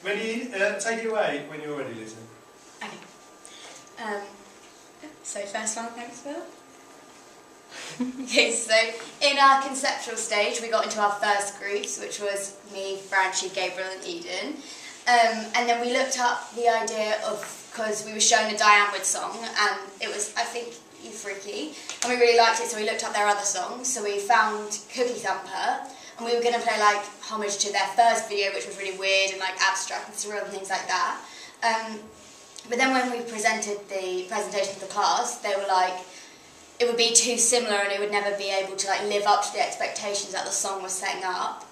Ready? Take it away when you're ready, Lizzie. Okay. So first one, thanks, Phil. Okay, so in our conceptual stage, we got into our first groups, which was me, Francie, Gabriel, and Eden. And then we looked up the idea of, because we were shown a Diane Wood song, and it was, I think, You Freaky, and we really liked it, so we looked up their other songs. So we found Cookie Thumper, and we were going to play like homage to their first video, which was really weird and like abstract and surreal and things like that. But then when we presented the presentation to the class, they were like, it would be too similar and it would never be able to like live up to the expectations that the song was setting up.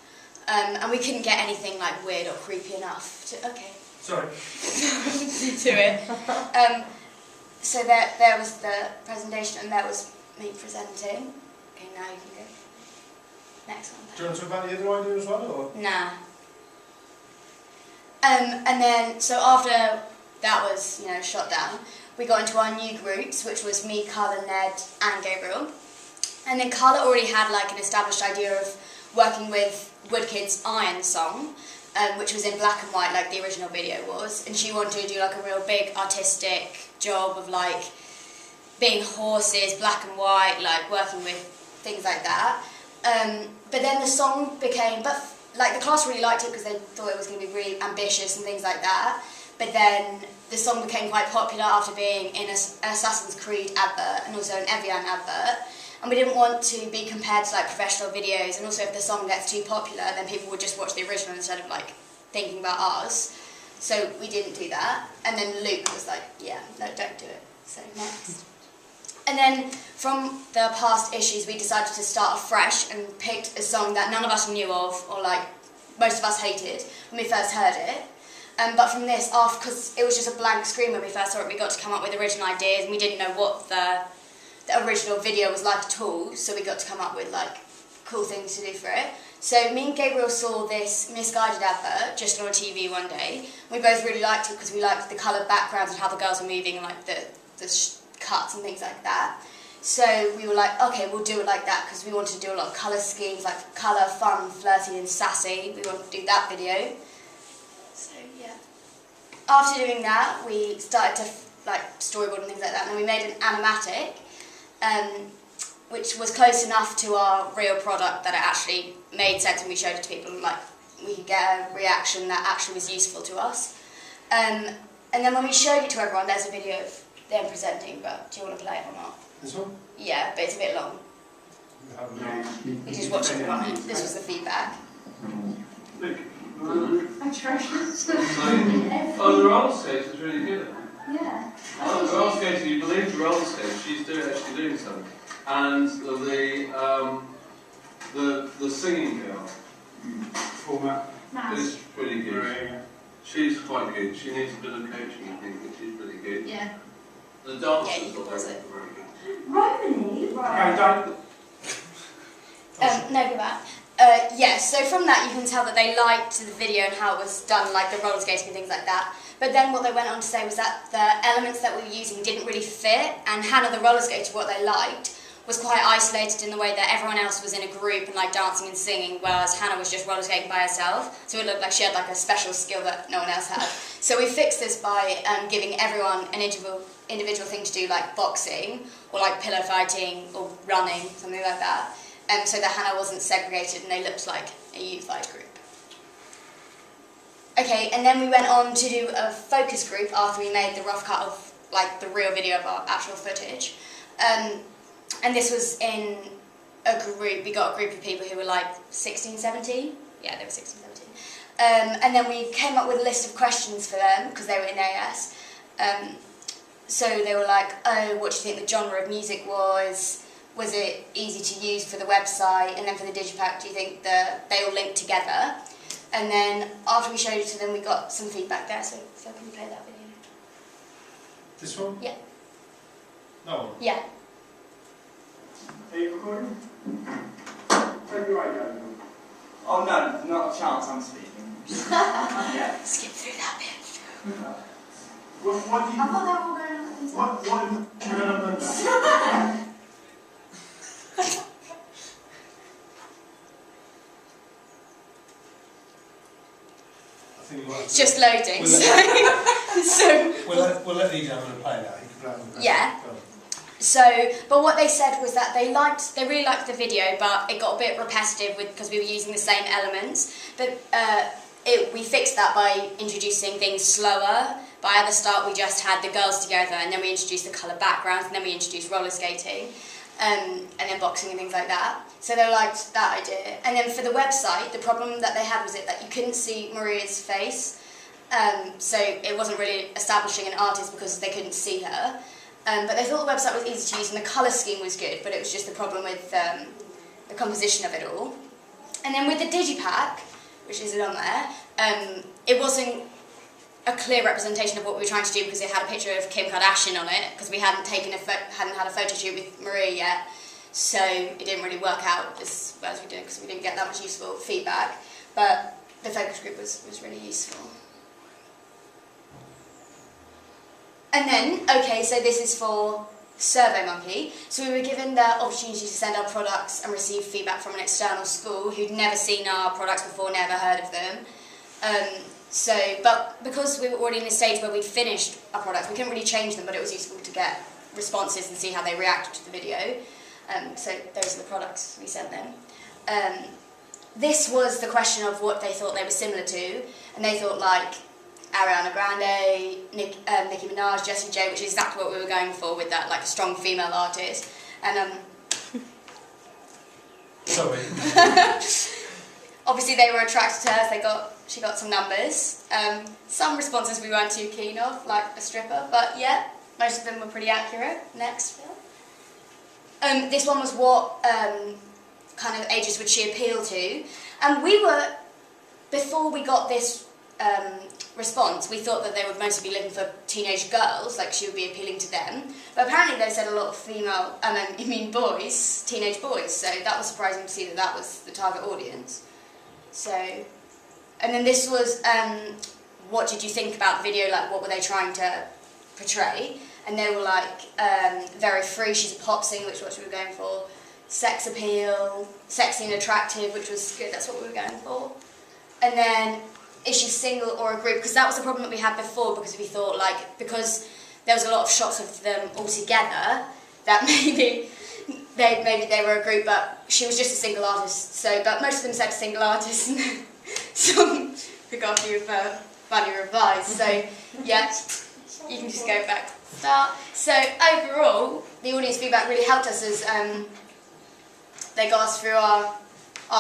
And we couldn't get anything like weird or creepy enough to, Sorry. to it. So there was the presentation and there was me presenting. Okay, now you can go. Next one. Do you want to talk about the other idea as well, or? Nah. And then, so after that was, you know, shot down, we got into our new groups, which was me, Carla, Ned, and Gabriel. And then Carla already had like an established idea of working with Woodkid's Iron song, which was in black and white, like the original video was. And she wanted to do like a real big artistic job of like being horses, black and white, like working with things like that. But then the song became, like the class really liked it because they thought it was going to be really ambitious and things like that. But then the song became quite popular after being in an Assassin's Creed advert and also an Evian advert. And we didn't want to be compared to like professional videos, and also if the song gets too popular, then people would just watch the original instead of like thinking about ours. So we didn't do that. And then Luke was like, yeah, no, don't do it. So next. And then from the past issues, we decided to start afresh and picked a song that none of us knew of, or like most of us hated when we first heard it. But from this, because it was just a blank screen when we first saw it, we got to come up with original ideas, and we didn't know what the original video was like at all, so we got to come up with like cool things to do for it. So me and Gabriel saw this misguided advert just on TV one day. We both really liked it because we liked the coloured backgrounds and how the girls were moving and like the cuts and things like that. So we were like, okay, we'll do it like that, because we wanted to do a lot of colour schemes, like colour, fun, flirty and sassy. We wanted to do that video. So yeah. After doing that, we started to like storyboard and things like that, and then we made an animatic, which was close enough to our real product that it actually made sense, and we showed it to people and like we could get a reaction that actually was useful to us. And then when we showed it to everyone, there's a video of them presenting, but do you want to play it or not? This one? Yeah, but it's a bit long. You just watch it on it. This was the feedback. Look. Atrocious. Oh, the roller skates is really good. Yeah. Oh, the roller skates, you believe the roller skates, she's actually doing something. And the singing girl Format. is pretty good. She's quite good. She needs a bit of coaching, I think, but she's pretty good. Yeah. The dancers Yeah, you can pause it. very good. Romany? Right. Okay, don't. No, go back. Yeah, so from that you can tell that they liked the video and how it was done, like the roller skating and things like that. But then what they went on to say was that the elements that we were using didn't really fit, and Hannah, the roller skater, what they liked was quite isolated in the way that everyone else was in a group and like dancing and singing, whereas Hannah was just roller skating by herself. So it looked like she had like a special skill that no one else had. So we fixed this by giving everyone an individual thing to do, like boxing or like pillow fighting or running, something like that. So that Hannah wasn't segregated and they looked like a unified group. Okay, and then we went on to do a focus group after we made the rough cut of like the real video of our actual footage. And this was in a group, we got a group of people who were like 16, 17. Yeah, they were 16, 17. And then we came up with a list of questions for them because they were in AS. So they were like, oh, what do you think the genre of music was? Was it easy to use for the website? And then for the digipack, do you think they all linked together? And then after we showed it to them, we got some feedback there. So can you play that video? This one? Yeah. That one? Yeah. Are you recording? Take your right. Oh no, not a chance I'm speaking. Yeah. Skip through that bit. What do you... I thought they were all going on at the same time. What think we'll have to- Just loading. We'll let Lizzie have a play now. You can play on the Yeah. Go on. So, but what they said was that they really liked the video, but it got a bit repetitive because we were using the same elements. But we fixed that by introducing things slower. By at the start, we just had the girls together, and then we introduced the colour backgrounds, and then we introduced roller skating, and then boxing and things like that. So they liked that idea. And then for the website, the problem that they had was that you couldn't see Maria's face, so it wasn't really establishing an artist because they couldn't see her. But they thought the website was easy to use and the colour scheme was good, but it was just the problem with the composition of it all. And then with the digipack, which isn't on there, it wasn't a clear representation of what we were trying to do because it had a picture of Kim Kardashian on it, because we hadn't had a photo shoot with Maria yet, so it didn't really work out as well as we did because we didn't get that much useful feedback. But the focus group was really useful. And then, okay, so this is for SurveyMonkey. So we were given the opportunity to send our products and receive feedback from an external school who'd never seen our products before, never heard of them. But because we were already in a stage where we'd finished our products, we couldn't really change them, but it was useful to get responses and see how they reacted to the video. So those are the products we sent them. This was the question of what they thought they were similar to, and they thought like Ariana Grande, Nicki Minaj, Jessie J, which is exactly what we were going for with that, like a strong female artist. And Sorry. obviously they were attracted to her, so she got some numbers. Some responses we weren't too keen of, like a stripper, but yeah, most of them were pretty accurate. Next, Phil. This one was what kind of ages would she appeal to, and we were, before we got this response, we thought that they would mostly be looking for teenage girls, like she would be appealing to them. But apparently they said a lot of boys, teenage boys, so that was surprising to see that that was the target audience. So, and then this was, what did you think about the video, like what were they trying to portray? And they were like, very free, she's a pop singer, which is what we were going for. Sex appeal, sexy and attractive, which was good, that's what we were going for. And then, is she single or a group? Because that was the problem that we had before, because we thought, like, because there was a lot of shots of them all together, that maybe they were a group, but she was just a single artist. So, but most of them said single artist, and some forgot to value revised. So, yeah, you can just go back to the start. So, overall, the audience feedback really helped us as they got us through our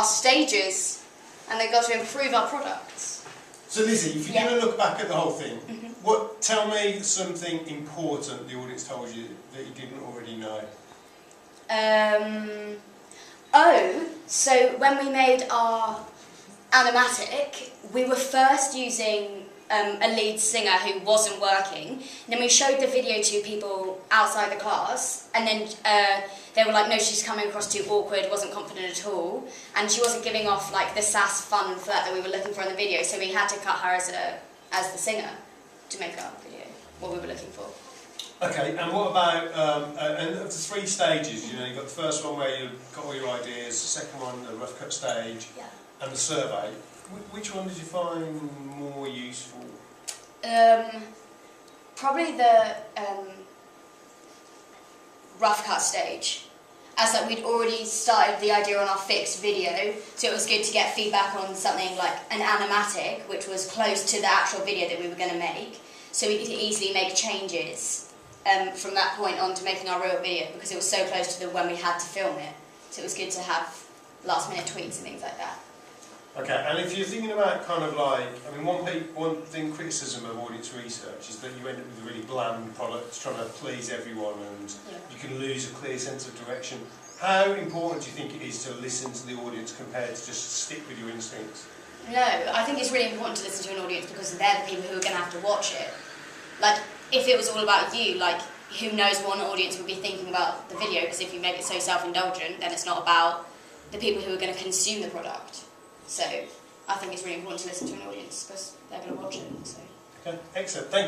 stages, and they got to improve our products. So Lizzie, if you're going to look back at the whole thing, Mm-hmm. tell me something important the audience told you that you didn't already know. So when we made our animatic, we were first using a lead singer who wasn't working. And then we showed the video to people outside the class, and then they were like, no, she's coming across too awkward, wasn't confident at all, and she wasn't giving off like the sass, fun flirt that we were looking for in the video, so we had to cut her as the singer to make our video what we were looking for. Okay, and what about, and of the 3 stages, you know, you've got the first one where you've got all your ideas, the second one, the rough cut stage, Yeah. and the survey. Which one did you find more useful? Probably the rough cut stage, as like we'd already started the idea on our fixed video, so it was good to get feedback on something like an animatic, which was close to the actual video that we were going to make, so we could easily make changes from that point on to making our real video, because it was so close to when we had to film it, so it was good to have last minute tweaks and things like that. Okay, and if you're thinking about kind of like, I mean, one thing criticism of audience research is that you end up with a really bland product trying to please everyone, and you can lose a clear sense of direction. How important do you think it is to listen to the audience compared to just stick with your instincts? No, I think it's really important to listen to an audience because they're the people who are going to have to watch it. Like, if it was all about you, like, who knows what an audience would be thinking about the video, because if you make it so self-indulgent, then it's not about the people who are going to consume the product. So I think it's really important to listen to an audience because they're going to watch it. So. Okay, excellent. Thank you.